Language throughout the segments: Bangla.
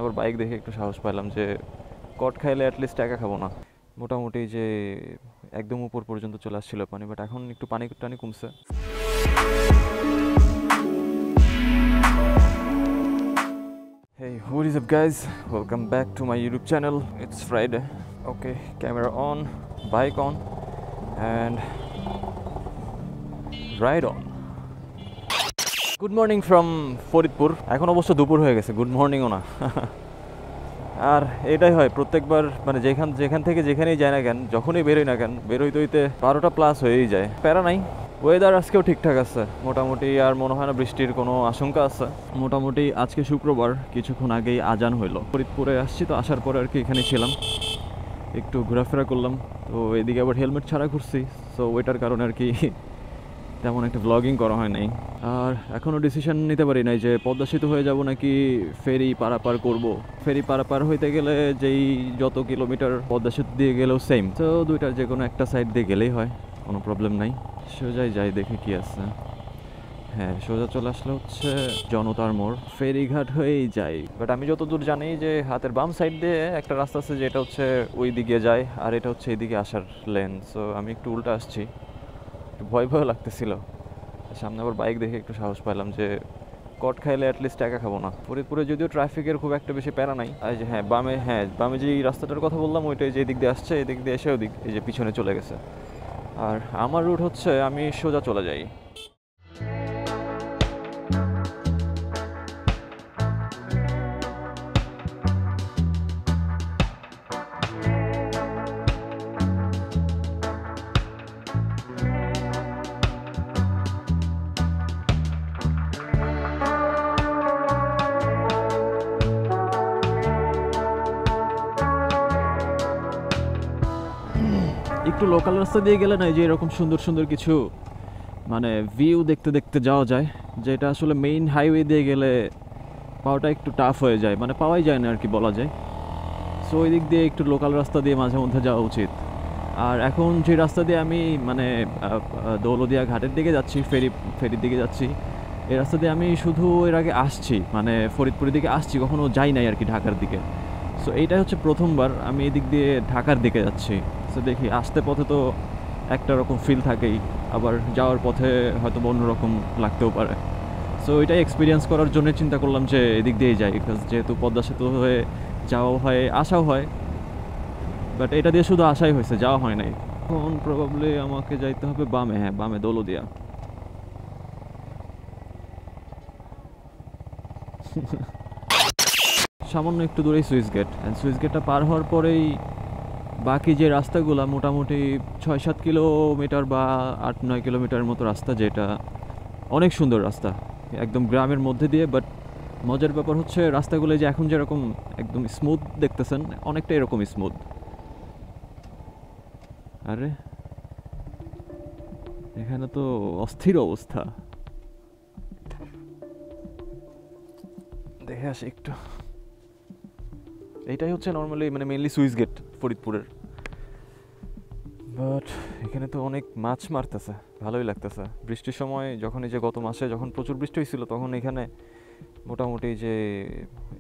আবার বাইক দেখে একটু সাহস পাইলাম যে কট খাইলে অ্যাটলিস্ট একা খাবো না। মোটামুটি যে একদম উপর পর্যন্ত চলে আসছিল পানি, বাট এখন একটু পানি টানি কমছে। Hey, what is up guys? Welcome back to my YouTube channel. It's Friday. Okay, camera on, bike on, and ride on. Good morning from Faridpur. এখন অবশ্য দুপুর হয়ে গেছে, গুড মর্নিংও না। আর এটাই হয় প্রত্যেকবার, মানে যেখান থেকে যেখানেই যায় না কেন, যখনই বেরোই না কেন, বেরোইতে হইতে 12টা প্লাস হয়েই যায়। প্যারা নাই, ওয়েদার আজকেও ঠিকঠাক আছে মোটামুটি, আর মনে হয় না বৃষ্টির কোনো আশঙ্কা আছে। মোটামুটি আজকে শুক্রবার, কিছুক্ষণ আগেই আজান হইলো। ফরিদপুরে আসছি তো, আসার পরে আর কি এখানে ছিলাম, একটু ঘোরাফেরা করলাম। তো এদিকে আবার হেলমেট ছাড়া ঘুরছি, সো ওইটার কারণে আর কি তেমন একটা ব্লগিং করা হয় নাই। আর এখনও ডিসিশন নিতে পারি নাই যে পদ্মা সেতু হয়ে যাব নাকি ফেরি পারাপার করব। ফেরি পারাপার হইতে গেলে যেই যত কিলোমিটার পদ্মা সেতু দিয়ে গেলেও সেম, তো দুইটার যে কোনো একটা সাইড দিয়ে গেলেই হয়, কোনো প্রবলেম নাই। সোজাই যাই, দেখে কি আছে। হ্যাঁ, সোজা চলে আসলে হচ্ছে জনতার মোড়, ফেরিঘাট হয়েই যাই। বাট আমি যতদূর জানি যে হাতের বাম সাইড দিয়ে একটা রাস্তা আছে যেটা হচ্ছে ওই দিকে যায়, আর এটা হচ্ছে এইদিকে আসার লেন। সো আমি একটু উল্টা আসছি, একটু ভয় ভয় লাগতেছিল। সামনে আবার বাইক দেখে একটু সাহস পাইলাম যে কট খাইলে অ্যাটলিস্ট একা খাবো না। ফরিদপুরে যদিও ট্রাফিকের খুব একটা বেশি প্যারা নাই। আর যে বামে যে রাস্তাটার কথা বললাম, ওইটাই যে দিক দিয়ে আসছে, এদিক দিয়ে এসে ওদিক এই যে পিছনে চলে গেছে। আর আমার রুট হচ্ছে আমি সোজা চলে যাই। একটু লোকাল রাস্তা দিয়ে গেলে না, যে এরকম সুন্দর সুন্দর কিছু মানে ভিউ দেখতে দেখতে যাওয়া যায়, যেটা আসলে মেইন হাইওয়ে দিয়ে গেলে পাওয়াটা একটু টাফ হয়ে যায়, মানে পাওয়াই যায় না আর কি বলা যায়। সো ওই দিক দিয়ে একটু লোকাল রাস্তা দিয়ে মাঝে মধ্যে যাওয়া উচিত। আর এখন যে রাস্তা দিয়ে আমি মানে দৌলদিয়া ঘাটের দিকে যাচ্ছি, ফেরির দিকে যাচ্ছি, এই রাস্তা দিয়ে আমি শুধু এর আগে আসছি, মানে ফরিদপুরের দিকে আসছি, কখনো যাই নাই আর কি ঢাকার দিকে। সো এইটাই হচ্ছে প্রথমবার আমি এই দিক দিয়ে ঢাকার দিকে যাচ্ছি। সো দেখি, আসতে পথে তো একটা রকম ফিল থাকেই, আবার যাওয়ার পথে হয়তো অন্যরকম লাগতেও পারে। সো এটাই এক্সপিরিয়েন্স করার জন্য চিন্তা করলাম যে এদিক দিয়েই যাই, বিকজ যেহেতু পদ্মা সেতু হয়ে যাওয়াও হয় আসাও হয়, বাট এটা দিয়ে শুধু আসাই হয়েছে, যাওয়া হয় নাই। এখন প্রবাবলি আমাকে যাইতে হবে বামে, হ্যাঁ বামে, দৌলদিয়া। সামান্য একটু দূরেই সুইচ গেট, অ্যান্ড সুইচ গেটটা পার হওয়ার পরেই বাকি যে রাস্তাগুলো মোটামুটি 6-7 কিলোমিটার বা 8-9 কিলোমিটারের মতো রাস্তা, যেটা অনেক সুন্দর রাস্তা, একদম গ্রামের মধ্যে দিয়ে। বাট মজার ব্যাপার হচ্ছে রাস্তাগুলো যে এখন যেরকম একদম স্মুথ দেখতেছেন, অনেকটা এরকম স্মুথ। আরে এখানে তো অস্থির অবস্থা, দেখে আসি একটু। এইটাই হচ্ছে নর্মালি মানে মেইনলি সুইচ গেট ফরিদপুরের। বাট এখানে তো অনেক মাছ মারতেছে, ভালোই লাগতেছে। বৃষ্টির সময় যখন এই যে গত মাসে যখন প্রচুর বৃষ্টি হয়েছিল, তখন এখানে মোটামুটি যে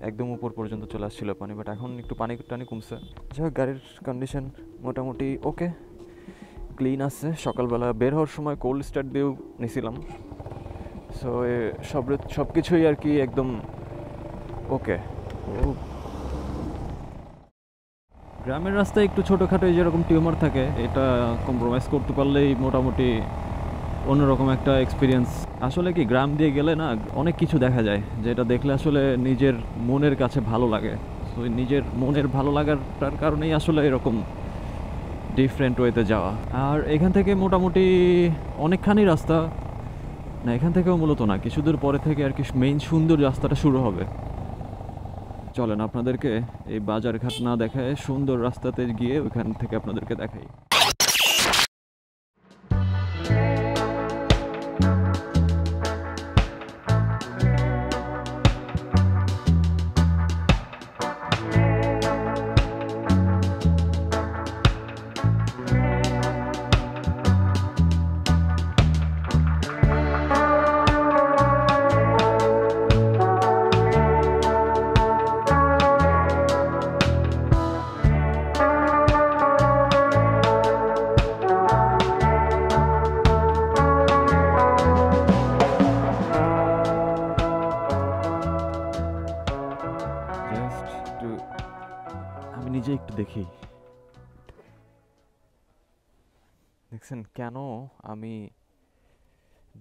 একদম উপর পর্যন্ত চলে আসছিল পানি, বাট এখন একটু পানি টানি কমছে। যাই হোক, গাড়ির কন্ডিশন মোটামুটি ওকে, ক্লিন আছে। সকালবেলা বের হওয়ার সময় কোল্ড স্টার্ট দিয়েও নিয়েছিলাম। সো সব কিছুই আর কি একদম ওকে। গ্রামের রাস্তায় একটু ছোটোখাটো যেরকম টিউমার থাকে, এটা কম্প্রোমাইজ করতে পারলেই মোটামুটি অন্যরকম একটা এক্সপিরিয়েন্স। আসলে কি, গ্রাম দিয়ে গেলে না অনেক কিছু দেখা যায়, যেটা দেখলে আসলে নিজের মনের কাছে ভালো লাগে। তো নিজের মনের ভালো লাগাটার কারণেই আসলে এরকম ডিফারেন্ট ওয়েতে যাওয়া। আর এখান থেকে মোটামুটি অনেকখানি রাস্তা, না এখান থেকেও মূলত না, কিছু দূর পরে থেকে আর কি মেইন সুন্দর রাস্তাটা শুরু হবে। চলেন আপনাদেরকে এই বাজার ঘাট না দেখায় সুন্দর রাস্তাতে গিয়ে ওইখান থেকে আপনাদেরকে দেখাই। একটু দেখি। দেখছেন কেন আমি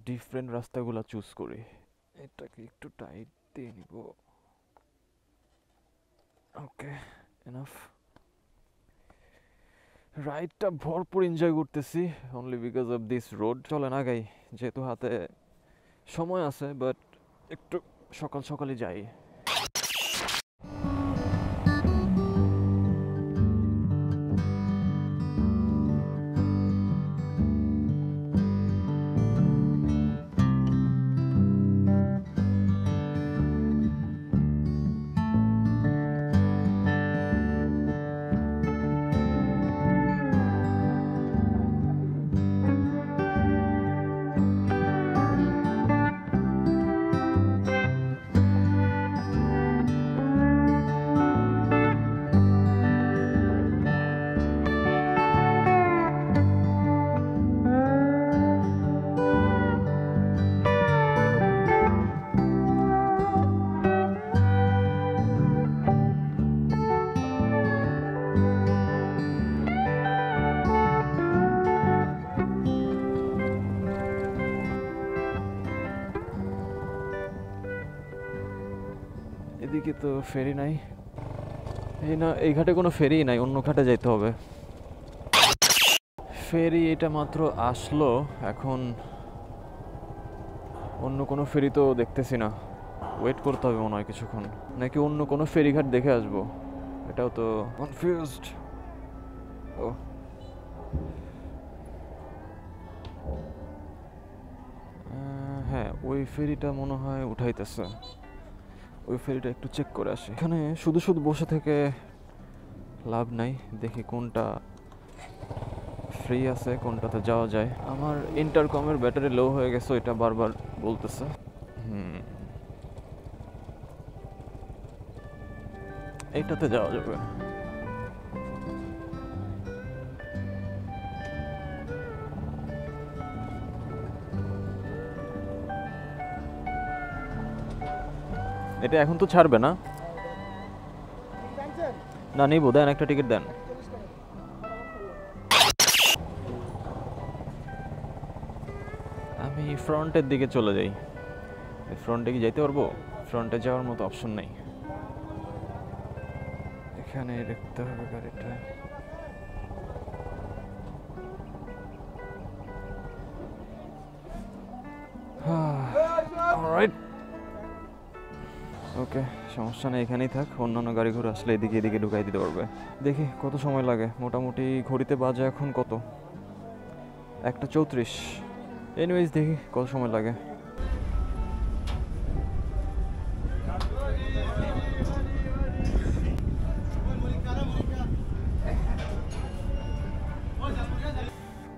ডিফারেন্ট রাস্তাগুলো চুজ করি। এটাকে একটু টাইট দিয়ে নিব। ওকে, এনাফ। রাইডটা ভরপুর এনজয় করতেছি only because of this road. চলেন আগাই, যেহেতু হাতে সময় আছে, বাট একটু সকাল সকালে যাই। এদিকে তো ফেরি নাই, এই না, এই ঘাটে কোনো ফেরি নাই, অন্য ঘাটে যাইতে হবে। ফেরি এটা মাত্র আসলো, এখন অন্য কোনো ফেরি তো দেখতেছি না। ওয়েট করতে হবে মনে হয় কিছুক্ষণ, নাকি অন্য কোনো ফেরিঘাট দেখে আসবো, এটাও তো কনফিউজড। ও হ্যাঁ, ওই ফেরিটা মনে হয় উঠাইতেছে, ওই ফেরিটা একটু চেক করে আসি। এখানে শুধু শুধু বসে থেকে লাভ নাই, দেখি কোনটা ফ্রি আছে, কোনটাতে যাওয়া যায়। আমার ইন্টারকমের ব্যাটারি লো হয়ে গেছে, এটা বারবার বলতেছে। এইটাতে যাওয়া যাবে। এটা এখন তো ছাড়বে না? না নিবো, দেন একটা টিকিট দেন। আমি ফ্রন্টের দিকে চলে যাই। ফ্রন্টে কি যাইতে পারবো? ফ্রন্টে যাওয়ার মতো অপশন নেই, এখানে দেখতে হবে গাড়িটা। অলরাইট, ওকে, সমস্যা নেই, এখানেই থাক। অন্যান্য গাড়ি ঘোড়া আসলে এদিকে এদিকে ঢুকাই দিতে পারবে। দেখি কত সময় লাগে। মোটামুটি ঘড়িতে বাজে এখন কত, 1:34। এনিওয়েজ দেখি কত সময় লাগে।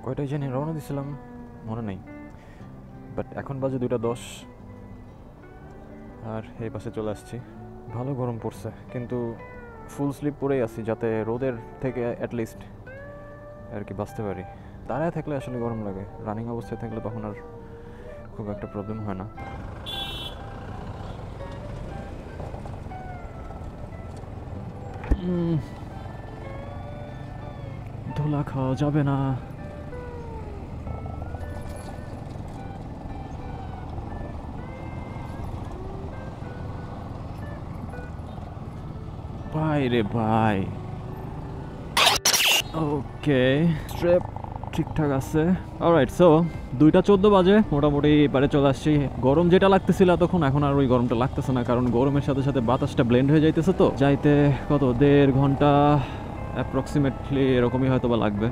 কয়টায় জানি রওনা দিছিলাম মনে নেই, বাট এখন বাজে 2:10 আর এই পাশে চলে আসছি। ভালো গরম পড়ছে, কিন্তু ফুল স্লিপ পরেই আছি যাতে রোদের থেকে অ্যাটলিস্ট আর কি বাঁচতে পারি। দাঁড়ায় থাকলে আসলে গরম লাগে, রানিং অবস্থায় থাকলে তখন আর খুব একটা প্রবলেম হয় না। ধুলা খাওয়া যাবে না। ভাই রে ভাই, ওকে, স্ট্র্যাপ ঠিকঠাক আছে। অলরাইট, সো 2:14 বাজে, মোটামুটি এবারে চলে আসছি। গরম যেটা লাগতেছিল তখন, এখন আর ওই গরমটা লাগতেছে না, কারণ গরমের সাথে সাথে বাতাসটা ব্লেন্ড হয়ে যাইতেছে, তো যাইতে কত 1.5 ঘন্টা অ্যাপ্রক্সিমেটলি এরকমই হয়তো বা লাগবে।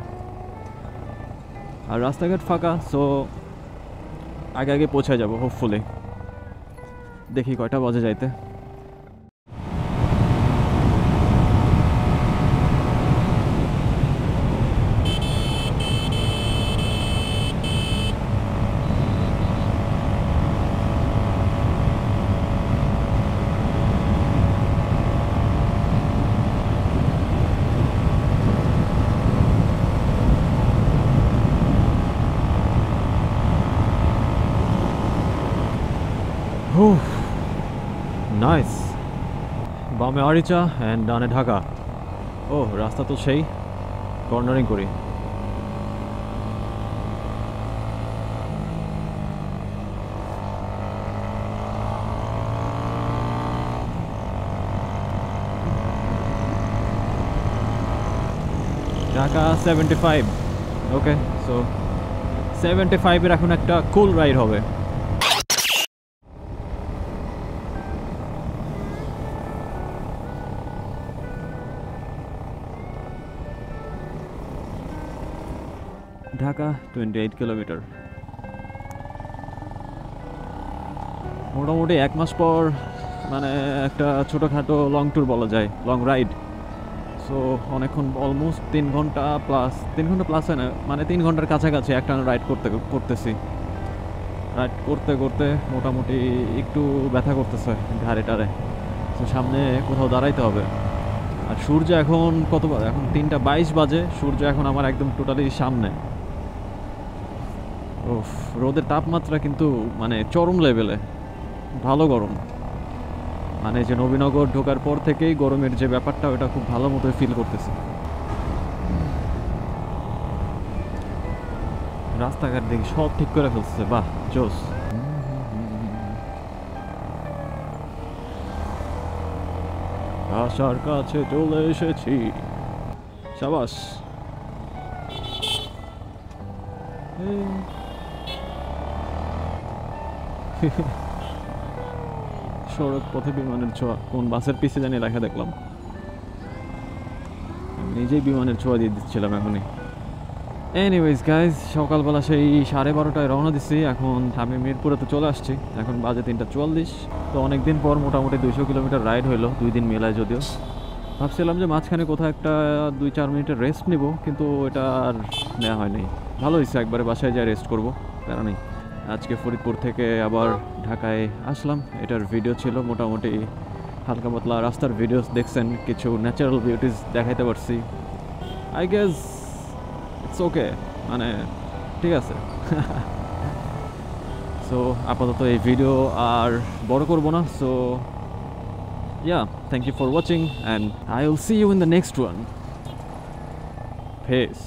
আর রাস্তাঘাট ফাঁকা, সো আগে আগে পৌঁছে যাবো হোপফুলি। দেখি কয়টা বাজে যাইতে। নাইস, বামে আরিচা অ্যান্ড ডানে ঢাকা। ও রাস্তা তো সেই কর্নারিং করি। ঢাকা 75। ওকে, সো 75-এর এখন একটা কুল রাইড হবে। ঢাকা 28 কিলোমিটার। মোটামুটি 1 মাস পর মানে একটা ছোটোখাটো লং ট্যুর বলা যায়, লং রাইড। সো অনেকক্ষণ, অলমোস্ট 3 ঘন্টা প্লাস, 3 ঘন্টা প্লাস হয় না, মানে 3 ঘন্টার কাছাকাছি একটা রাইড করতেছি। রাইড করতে করতে মোটামুটি একটু ব্যথা করতেছে ঘাড়ে টারে। তো সামনে কোথাও দাঁড়াইতে হবে। আর সূর্য এখন এখন 3:22 বাজে, সূর্য এখন আমার একদম টোটালি সামনে। ওফ, রোদের তাপমাত্রা কিন্তু মানে চরম লেভেলে, ভালো গরম। মানে যে নবীনগর ঢোকার পর থেকেই গরমের যে ব্যাপারটা, ওটা খুব ভালো মতো ফিল করতেছি। রাস্তাঘাট দেখি সব ঠিক করে ফেলছে, বাহ জোস। আশার কাছে চলে এসেছি, সাবাস। সড়ক পথে বিমানের ছোঁয়া, কোন বাসের পিছে জানি লেখা দেখলাম। নিজেই বিমানের ছোঁয়া দিয়ে দিচ্ছিলাম এখনই। এনিওয়েজ গাইজ, সকালবেলা সেই 12:30টায় রওনা দিচ্ছি। এখন আমি মিরপুরে তো চলে আসছি, এখন বাজে 3:44। তো অনেকদিন পর মোটামুটি 200 কিলোমিটার রাইড হইলো, 2 দিন মেলায়। যদিও ভাবছিলাম যে মাঝখানে কোথাও একটা 2-4 মিনিটের রেস্ট নিব, কিন্তু এটা আর নেওয়া হয়নি। ভালো হয়েছে, একবারে বাসায় যাই রেস্ট করবো, কারণ আজকে ফরিদপুর থেকে আবার ঢাকায় আসলাম। এটার ভিডিও ছিল মোটামুটি হালকা পাতলা রাস্তার ভিডিওস দেখছেন, কিছু ন্যাচারাল বিউটিস দেখাইতে পারছি। আই গেস ইটস ওকে, মানে ঠিক আছে। সো আপাতত এই ভিডিও আর বড় করবো না। So yeah, thank you for watching and I will see you in the next one. Peace.